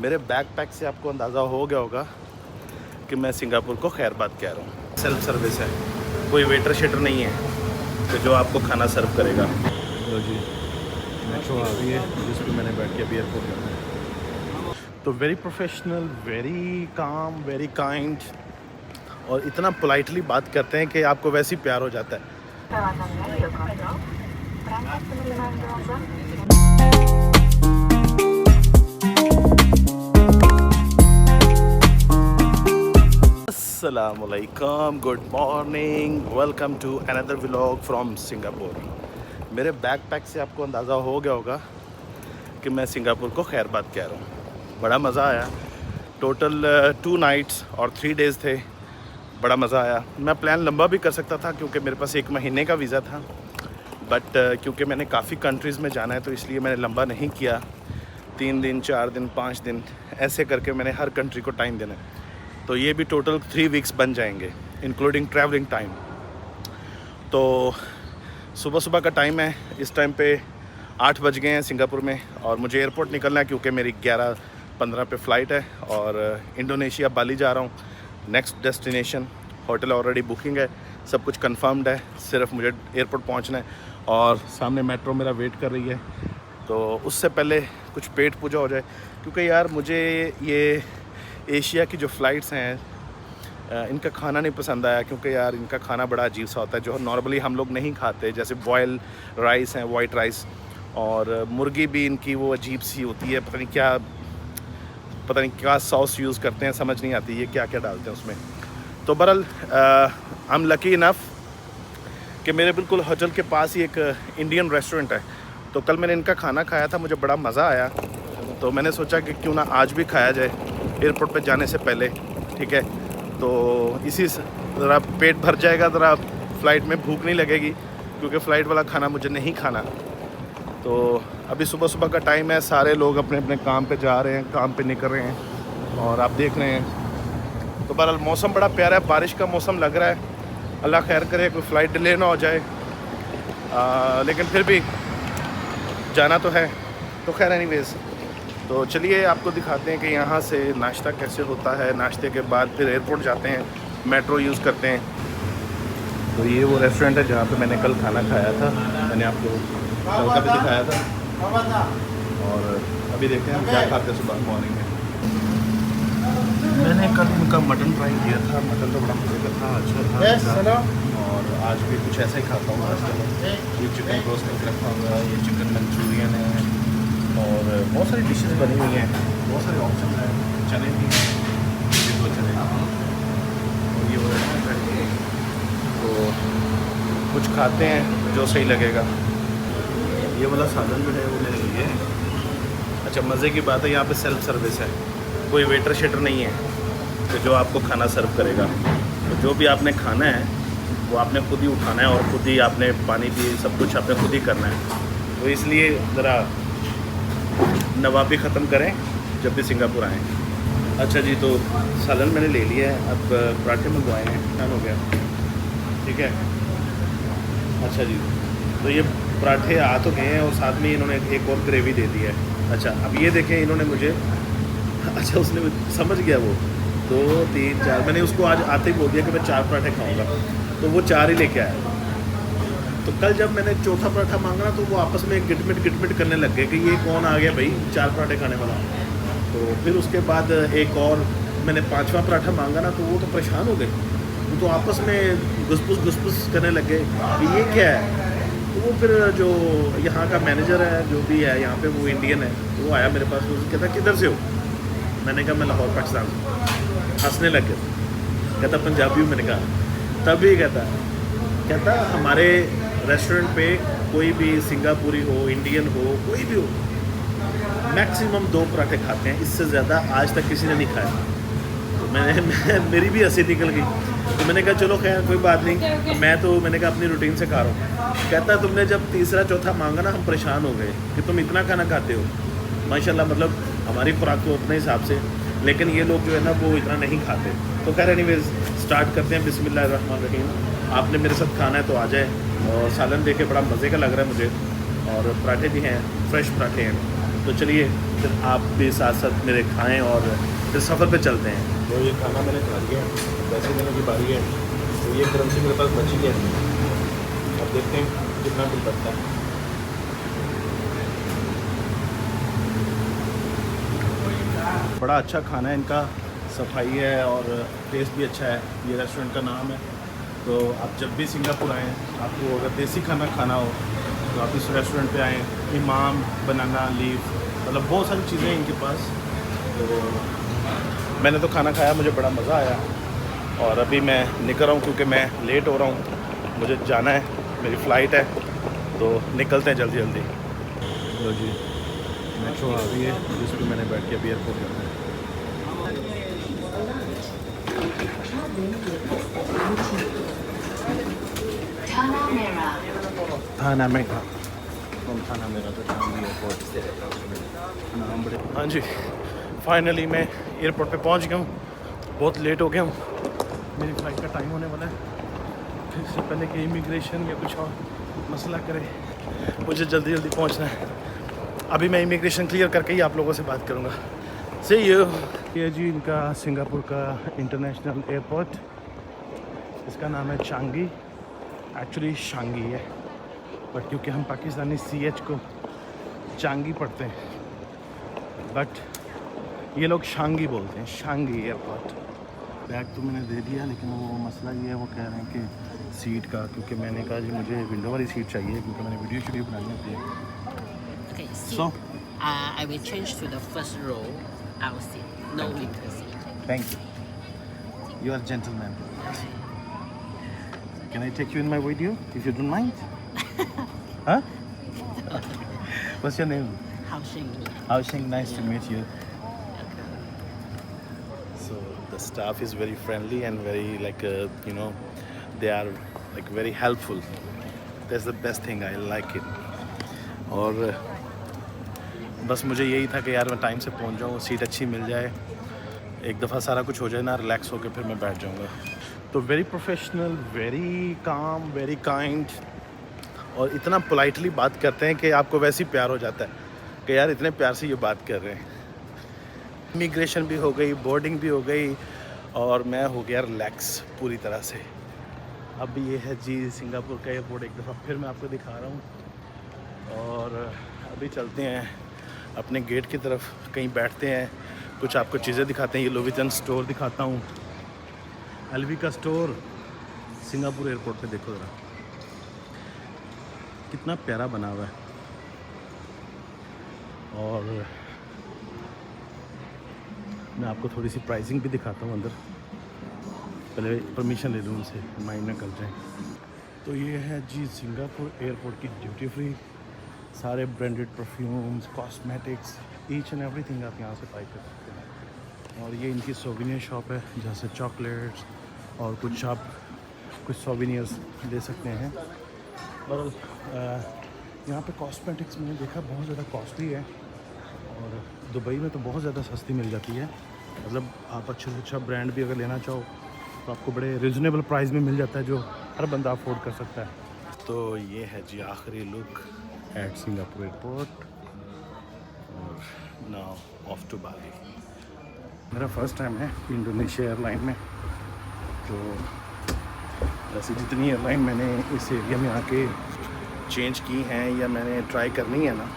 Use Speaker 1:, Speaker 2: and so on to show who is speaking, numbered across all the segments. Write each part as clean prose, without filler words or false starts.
Speaker 1: मेरे बैकपैक से आपको अंदाज़ा हो गया होगा कि मैं सिंगापुर को खैरबाद कह रहा हूँ। सेल्फ सर्विस है, कोई वेटर शेटर नहीं है तो जो आपको खाना सर्व करेगा। लो जी, मेट्रो आ गई है जिस पर मैंने बैठ के अभी एयरपोर्ट जाना है। तो very professional, very calm, very kind और इतना पोलाइटली बात करते हैं कि आपको वैसे ही प्यार हो जाता है। अस्सलामुअलैकुम, good morning, welcome to another vlog from Singapore. मेरे बैकपैक से आपको अंदाज़ा हो गया होगा कि मैं सिंगापुर को खैरबाद कह रहा हूँ। बड़ा मज़ा आया। टोटल 2 नाइट्स और 3 डेज़ थे। बड़ा मज़ा आया। मैं प्लान लंबा भी कर सकता था क्योंकि मेरे पास 1 महीने का वीज़ा था, बट क्योंकि मैंने काफ़ी कंट्रीज़ में जाना है तो इसलिए मैंने लंबा नहीं किया। 3 दिन, 4 दिन, 5 दिन ऐसे करके मैंने हर कंट्री को टाइम देना है। तो ये भी टोटल 3 वीक्स बन जाएंगे इंक्लूडिंग ट्रैवलिंग टाइम। तो सुबह सुबह का टाइम है, इस टाइम पे 8 बज गए हैं सिंगापुर में और मुझे एयरपोर्ट निकलना है क्योंकि मेरी 11:15 पे फ़्लाइट है और इंडोनेशिया बाली जा रहा हूँ। Next destination, hotel already booking है, सब कुछ कंफर्म्ड है, सिर्फ मुझे एयरपोर्ट पहुँचना है और सामने मेट्रो मेरा वेट कर रही है। तो उससे पहले कुछ पेट पूजा हो जाए क्योंकि यार मुझे ये एशिया की जो फ़्लाइट्स हैं इनका खाना नहीं पसंद आया क्योंकि यार इनका खाना बड़ा अजीब सा होता है जो नॉर्मली हम लोग नहीं खाते। जैसे बॉयल राइस हैं, वाइट राइस, और मुर्गी भी इनकी वो अजीब सी होती है, पता नहीं क्या सॉस यूज़ करते हैं, समझ नहीं आती ये क्या क्या डालते हैं उसमें। तो बहरहाल आई एम लकी इनफ कि मेरे बिल्कुल होटल के पास ही एक इंडियन रेस्टोरेंट है। तो कल मैंने इनका खाना खाया था, मुझे बड़ा मज़ा आया, तो मैंने सोचा कि क्यों ना आज भी खाया जाए एयरपोर्ट पे जाने से पहले, ठीक है। तो इसी ज़रा पेट भर जाएगा, ज़रा फ़्लाइट में भूख नहीं लगेगी क्योंकि फ़्लाइट वाला खाना मुझे नहीं खाना। तो अभी सुबह सुबह का टाइम है, सारे लोग अपने अपने काम पे जा रहे हैं, काम पे निकल रहे हैं और आप देख रहे हैं। तो बहरहाल मौसम बड़ा प्यारा है, बारिश का मौसम लग रहा है। अल्लाह खैर करे, कोई फ़्लाइट डिले ना हो जाए, लेकिन फिर भी जाना तो है। तो खैर एनीवेज़, तो चलिए आपको दिखाते हैं कि यहाँ से नाश्ता कैसे होता है। नाश्ते के बाद फिर एयरपोर्ट जाते हैं, मेट्रो यूज़ करते हैं। तो ये वो रेस्टोरेंट है जहाँ पे मैंने कल खाना खाया था, मैंने आपको कल का भी दिखाया था। और अभी देखते हैं हम क्या खाते हैं सुबह मॉर्निंग में। मैंने कल उनका मटन ट्राई किया था, मटन तो बड़ा मज़े का था, अच्छा था। और आज भी कुछ ऐसा ही खाता हूँ आजकल। ये चिकन रोस्ट करके रखा हुआ है, ये चिकन मंचूरियन है और बहुत सारी डिशेस बनी हुई हैं, बहुत सारे ऑप्शन हैं। चने भी हैं, ये 2 चने और ये वो रेस्टोरेंट है। तो कुछ खाते हैं जो सही लगेगा। ये वाला सालन जो है वो मेरे लिए है। अच्छा, मज़े की बात है यहाँ पे सेल्फ सर्विस है, कोई वेटर शेटर नहीं है तो जो आपको खाना सर्व करेगा। तो जो भी आपने खाना है वो आपने खुद ही उठाना है और खुद ही आपने पानी भी सब कुछ आपने खुद ही करना है। तो इसलिए ज़रा नवाबी ख़त्म करें जब भी सिंगापुर आएँ। अच्छा जी, तो सालन मैंने ले लिया है, अब पराठे मंगवाए हैं, डन हो गया, ठीक है। अच्छा जी, तो ये पराठे आ तो गए हैं और साथ में इन्होंने एक और ग्रेवी दे दी है। अच्छा, अब ये देखें इन्होंने मुझे, अच्छा उसने समझ गया वो 2, 3, 4, मैंने उसको आज आते ही बोल दिया कि मैं 4 पराठे खाऊँगा, तो वो 4 ही लेके आया। तो कल जब मैंने चौथा पराठा मांगा ना तो वो आपस में गिटमिट करने लग गए कि ये कौन आ गया भाई 4 पराठे खाने वाला। तो फिर उसके बाद एक और मैंने 5वां पराठा मांगा ना तो वो तो परेशान हो गए, वो तो आपस में घुसपुस करने लग गए कि ये क्या है। तो वो फिर जो यहाँ का मैनेजर है जो भी है यहाँ पे, वो इंडियन है, तो वो आया मेरे पास, वो कहता किधर से हो। मैंने कहा मैं लाहौर पाकिस्तान से। हंसने लग गया, कहता पंजाबी हूँ। मैंने कहा, तभी कहता हमारे रेस्टोरेंट पे कोई भी सिंगापुरी हो, इंडियन हो, कोई भी हो, मैक्सिमम 2 पराठे खाते हैं, इससे ज़्यादा आज तक किसी ने नहीं खाया। तो मेरी भी हंसी निकल गई। तो मैंने कहा चलो खैर कोई बात नहीं, मैंने कहा अपनी रूटीन से खा रहा हूँ। कहता तुमने जब तीसरा चौथा मांगा ना हम परेशान हो गए कि तुम इतना खाना खाते हो। माशाल्लाह, मतलब हमारी खुराक तो अपने हिसाब से, लेकिन ये लोग जो है ना वो इतना नहीं खाते। तो खैर एनीवेज स्टार्ट करते हैं। बिस्मिल्लाहिर्रहमानिर्रहीम। आपने मेरे साथ खाना है तो आ जाए। और सालन देखे बड़ा मज़े का लग रहा है मुझे, और पराठे भी हैं, फ्रेश पराठे हैं। तो चलिए फिर आप भी साथ साथ मेरे खाएं और फिर सफ़र पे चलते हैं। तो ये खाना मैंने खा लिया, पैसे देने की बारी है। तो ये करेंसी मेरे पास बची है, अब देखते हैं कितना बिल बनता है। बड़ा अच्छा खाना है इनका, सफाई है और टेस्ट भी अच्छा है। ये रेस्टोरेंट का नाम है। तो आप जब भी सिंगापुर आएँ, आपको अगर देसी खाना खाना हो तो आप इस रेस्टोरेंट पे आएँ। इमाम बनाना लीफ, मतलब बहुत सारी चीज़ें हैं इनके पास। तो मैंने तो खाना खाया, मुझे बड़ा मज़ा आया। और अभी मैं निकल रहा हूँ क्योंकि मैं लेट हो रहा हूँ, मुझे जाना है, मेरी फ़्लाइट है। तो निकलते हैं जल्दी जल्दी। तो जी मेट्रो आ गई है, जिस पर मैंने बैठ के अभी एयरपोर्ट जाना है। थाना मेरा तो चांगी एयरपोर्ट नाम बड़े। हाँ जी, फाइनली मैं एयरपोर्ट पे पहुंच गया हूँ। बहुत लेट हो गया हूँ, मेरी फ़्लाइट का टाइम होने वाला है। फिर इससे पहले कि इमिग्रेशन या कुछ और मसला करे, मुझे जल्दी जल्दी पहुंचना है। अभी मैं इमिग्रेशन क्लियर करके ही आप लोगों से बात करूँगा। सी यू। ये जी इनका सिंगापुर का इंटरनेशनल एयरपोर्ट, इसका नाम है चांगी। एक्चुअली शांगी है, बट क्योंकि हम पाकिस्तानी CH को चांगी पढ़ते हैं, बट ये लोग शांगी बोलते हैं, शांगी एयरपोर्ट। बैग तो मैंने दे दिया, लेकिन वो मसला ये है, वो कह रहे हैं कि सीट का, क्योंकि मैंने कहा जी मुझे विंडो वाली सीट चाहिए क्योंकि मैंने वीडियो बनानी होती है।
Speaker 2: Okay, seat.
Speaker 1: So,
Speaker 2: I will change to the first row. Our seat, no window seat.
Speaker 1: thank you. You are a gentleman. Can I take you in my video if you don't mind? Huh? What's your name?
Speaker 2: How Shing?
Speaker 1: How Shing, nice to meet you. So the staff is very friendly and very like you know, they are like very helpful. That's the best thing, I like it. और बस मुझे यही था कि यार मैं time से पहुंच जाऊँ, सीट अच्छी मिल जाए, एक दफ़ा सारा कुछ हो जाए ना, रिलैक्स होकर फिर मैं बैठ जाऊँगा। तो very professional, very calm, very kind, और इतना पोलाइटली बात करते हैं कि आपको वैसे ही प्यार हो जाता है कि यार इतने प्यार से ये बात कर रहे हैं। इमिग्रेशन भी हो गई, बोर्डिंग भी हो गई, और मैं हो गया रिलैक्स पूरी तरह से। अब ये है जी सिंगापुर का एयरपोर्ट, एक दफ़ा फिर मैं आपको दिखा रहा हूँ। और अभी चलते हैं अपने गेट की तरफ, कहीं बैठते हैं, कुछ आपको चीज़ें दिखाते हैं। ये लुई विटन स्टोर दिखाता हूँ, LV का स्टोर सिंगापुर एयरपोर्ट पे देखो ज़रा, कितना प्यारा बना हुआ है। और मैं आपको थोड़ी सी प्राइसिंग भी दिखाता हूँ अंदर, पहले परमिशन ले लूँ उनसे, माइंड में कर जाए। तो ये है जी सिंगापुर एयरपोर्ट की ड्यूटी फ्री, सारे branded perfumes, cosmetics, each and everything आप यहाँ से बाई कर सकते हैं। और ये इनकी सोविनियर शॉप है, जहाँ से चॉकलेट्स और कुछ आप कुछ सोविनियर्स ले सकते हैं। और यहाँ पे कॉस्मेटिक्स मैंने देखा बहुत ज़्यादा कॉस्टली है, और दुबई में तो बहुत ज़्यादा सस्ती मिल जाती है। मतलब आप अच्छा ब्रांड भी अगर लेना चाहो तो आपको बड़े रिजनेबल प्राइस में मिल जाता है, जो हर बंदा अफोर्ड कर सकता है। तो ये है जी आखिरी लुक एट सिंगापुर एयरपोर्ट, और नाउ ऑफ टू बाली। मेरा फर्स्ट टाइम है इंडोनेशिया एयरलाइन में। तो ऐसी जितनी एयरलाइन मैंने इस एरिया में आके चेंज की हैं या मैंने ट्राई करनी है ना,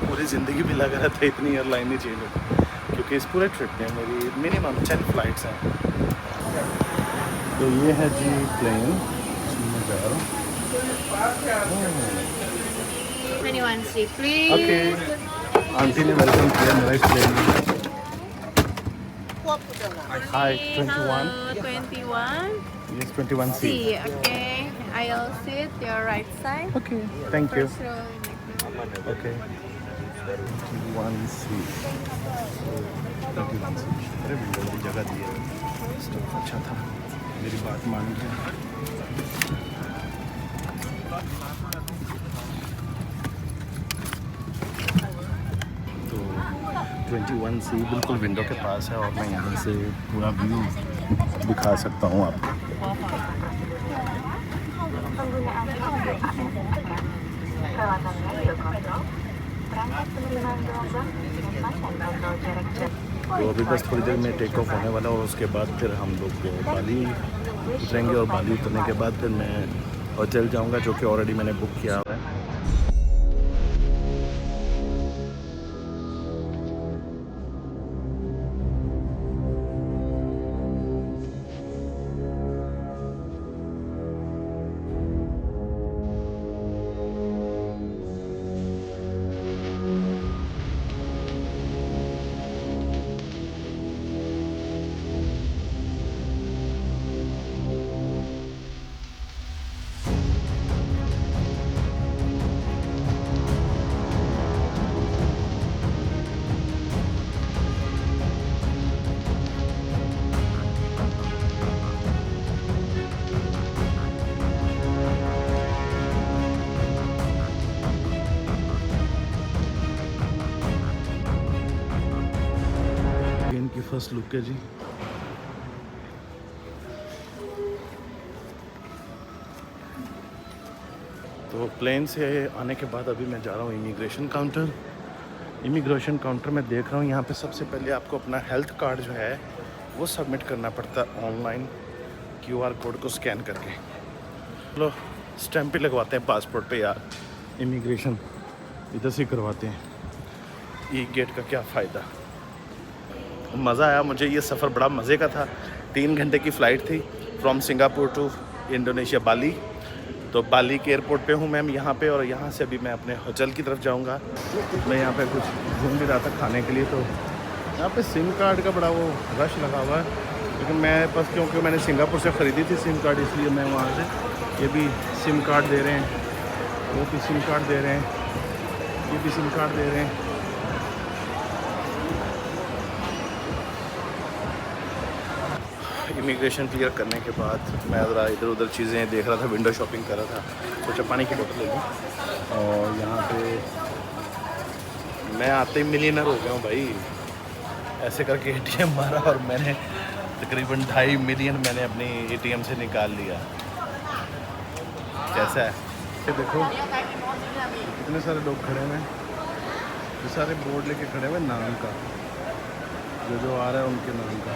Speaker 1: पूरी ज़िंदगी भी लगा रहा था इतनी एयरलाइन नहीं चेंज होती, क्योंकि इस पूरे ट्रिप में मेरी मिनिमम 10 फ्लाइट्स हैं। तो ये है जी प्लेन, इसमें जा रहा हूँ।
Speaker 3: 21 seat, please.
Speaker 1: ओके, आंटी ने वेलकम किया मेरा इस प्लेन में। हाय, 21.
Speaker 3: 21.
Speaker 1: Yes, 21
Speaker 3: C,
Speaker 1: seat.
Speaker 3: okay. I'll sit your right side.
Speaker 1: Okay, thank you.
Speaker 3: First row, next row.
Speaker 1: Okay. 21 seat. 21 seat. अरे विंडो की जगह दी है, स्टफ अच्छा था, मेरी बात मान गया। तो 21 सी बिल्कुल विंडो के पास है, और मैं यहाँ से पूरा व्यू दिखा सकता हूँ आपको। तो अभी बस थोड़ी देर में टेक ऑफ होने वाला और उसके बाद फिर हम लोग बाली उतरेंगे और बाली उतरने के बाद फिर मैं होटल जाऊंगा जो कि ऑलरेडी मैंने बुक किया हुआ है। इनकी फर्स्ट लुक है जी। तो प्लेन से आने के बाद अभी मैं जा रहा हूँ इमिग्रेशन काउंटर। इमिग्रेशन काउंटर में देख रहा हूँ यहाँ पे सबसे पहले आपको अपना हेल्थ कार्ड जो है वो सबमिट करना पड़ता है ऑनलाइन QR कोड को स्कैन करके। चलो स्टैंप ही लगवाते हैं पासपोर्ट पे यार, इमिग्रेशन इधर से करवाते हैं। ई गेट का क्या फ़ायदा। मज़ा आया मुझे, ये सफ़र बड़ा मज़े का था। 3 घंटे की फ़्लाइट थी फ्रॉम सिंगापुर टू इंडोनेशिया बाली। तो बाली के एयरपोर्ट पे हूँ मैं यहाँ पे, और यहाँ से अभी मैं अपने होटल की तरफ जाऊँगा। मैं यहाँ पे कुछ घूम भी रहा था खाने के लिए, तो यहाँ पे सिम कार्ड का बड़ा वो रश लगा हुआ है। लेकिन मैं बस क्योंकि मैंने सिंगापुर से ख़रीदी थी सिम कार्ड, इसलिए मैं वहाँ से ये भी सिम कार्ड दे रहे हैं, वो भी सिम कार्ड दे रहे हैं, ये भी सिम कार्ड दे रहे हैं। इमिग्रेशन क्लियर करने के बाद मैं ज़रा इधर उधर चीज़ें देख रहा था, विंडो शॉपिंग कर रहा था। सोचा पानी की बोतल ले लूँ, और यहाँ पे मैं आते ही मिलियनर हो गया हूँ भाई। ऐसे करके ATM मारा और मैंने तकरीबन 2.5 मिलियन मैंने अपनी ATM से निकाल लिया। कैसा है ये देखो, कितने सारे लोग खड़े हैं, ये सारे बोर्ड लेके खड़े हुए नाम का, जो आ रहा है उनके नाम का।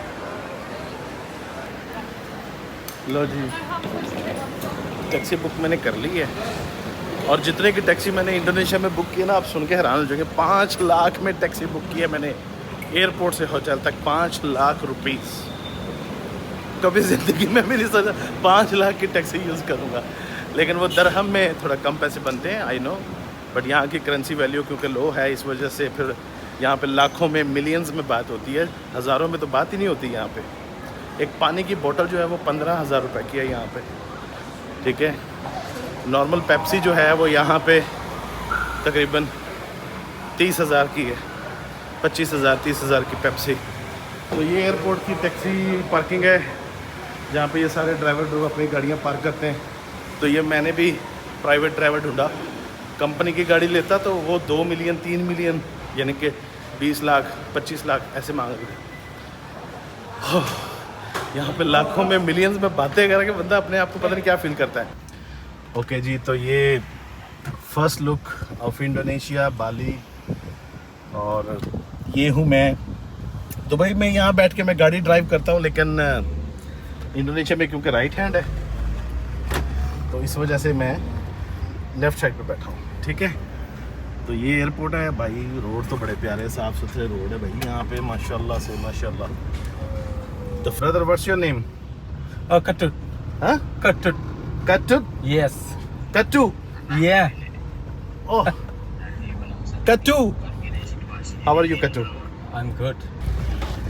Speaker 1: लो जी, टैक्सी बुक मैंने कर ली है, और जितने की टैक्सी मैंने इंडोनेशिया में बुक की है ना, आप सुन के हैरान हो जाएंगे। 5 लाख में टैक्सी बुक की है मैंने एयरपोर्ट से होटल तक। 5 लाख रुपीस। कभी ज़िंदगी में भी नहीं सोचा 5 लाख की टैक्सी यूज़ करूँगा। लेकिन वो दरहम में थोड़ा कम पैसे बनते हैं, आई नो, बट यहाँ की करेंसी वैल्यू क्योंकि लो है, इस वजह से फिर यहाँ पे लाखों में, मिलियंस में बात होती है, हज़ारों में तो बात ही नहीं होती यहाँ पे। एक पानी की बोतल जो है वो 15,000 रुपये की है यहाँ पे, ठीक है। नॉर्मल पेप्सी जो है वो यहाँ पे तकरीबन 30,000 की है, 25,000 30,000 की पेप्सी। तो ये एयरपोर्ट की टैक्सी पार्किंग है, जहाँ पे ये सारे ड्राइवर अपनी गाड़ियाँ पार्क करते हैं। तो ये मैंने भी प्राइवेट ड्राइवर ढूंढा। कंपनी की गाड़ी लेता तो वो 2 मिलियन 3 मिलियन यानी कि 20 लाख 25 लाख ऐसे मांग रहे। यहाँ पे लाखों में, मिलियंस में बातें करके बंदा अपने आप को पता नहीं क्या फील करता है। ओके जी, तो ये फर्स्ट लुक ऑफ इंडोनेशिया बाली, और ये हूँ मैं। तो भाई मैं यहाँ बैठ के मैं गाड़ी ड्राइव करता हूँ, लेकिन इंडोनेशिया में क्योंकि राइट हैंड है तो इस वजह से मैं लेफ़्ट साइड पे बैठा हूँ, ठीक है। तो ये एयरपोर्ट है भाई, रोड तो बड़े प्यारे साफ़ सुथरे रोड है भाई यहाँ पे, माशाल्लाह से माशाल्लाह। तो brother, what's your name?
Speaker 4: Katut.
Speaker 1: हाँ,
Speaker 4: Katut.
Speaker 1: Katut?
Speaker 4: Yes.
Speaker 1: Katu?
Speaker 4: Yeah.
Speaker 1: Oh, Katu. How are you, Katu?
Speaker 4: I'm good.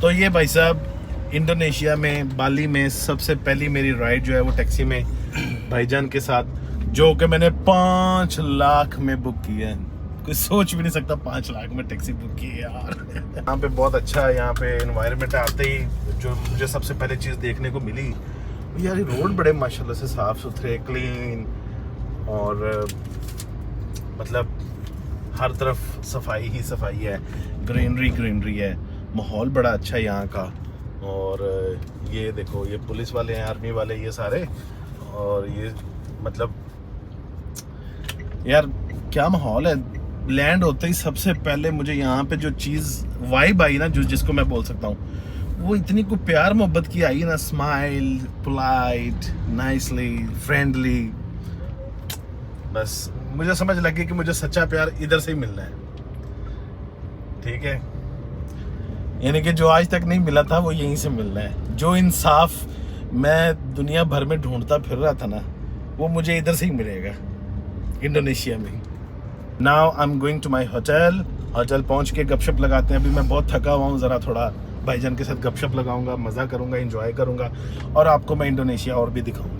Speaker 1: तो ये भाई साहब इंडोनेशिया में बाली में सबसे पहली मेरी राइड जो है वो टैक्सी में भाईजान के साथ, जो कि मैंने 5 लाख में बुक की है। कोई सोच भी नहीं सकता 5 लाख में टैक्सी बुक की है यार। यहाँ पे बहुत अच्छा है, यहाँ पे एनवायरनमेंट आते ही जो मुझे सबसे पहले चीज़ देखने को मिली यार, ये रोड बड़े माशाल्लाह से साफ़ सुथरे, क्लीन, और मतलब हर तरफ सफाई ही सफाई है, ग्रीनरी है, माहौल बड़ा अच्छा है यहाँ का। और ये देखो, ये पुलिस वाले हैं, आर्मी वाले, ये सारे, और ये मतलब यार क्या माहौल है। लैंड होते ही सबसे पहले मुझे यहाँ पे जो चीज़ वाइब आई ना, जो जिसको मैं बोल सकता हूँ, वो इतनी को प्यार मोहब्बत की आई ना, स्माइल, पोलाइट, नाइसली, फ्रेंडली, बस मुझे समझ लगी कि मुझे सच्चा प्यार इधर से ही मिलना है। ठीक है, यानी कि जो आज तक नहीं मिला था वो यहीं से मिलना है। जो इंसाफ मैं दुनिया भर में ढूंढता फिर रहा था ना, वो मुझे इधर से ही मिलेगा, इंडोनेशिया में। Now I am going to my hotel. Hotel पहुंच के गपशप लगाते हैं। अभी मैं बहुत थका हुआ हूँ, ज़रा थोड़ा भाईजान के साथ गपशप लगाऊंगा, मज़ा करूंगा, एंजॉय करूंगा और आपको मैं इंडोनेशिया और भी दिखाऊंगा।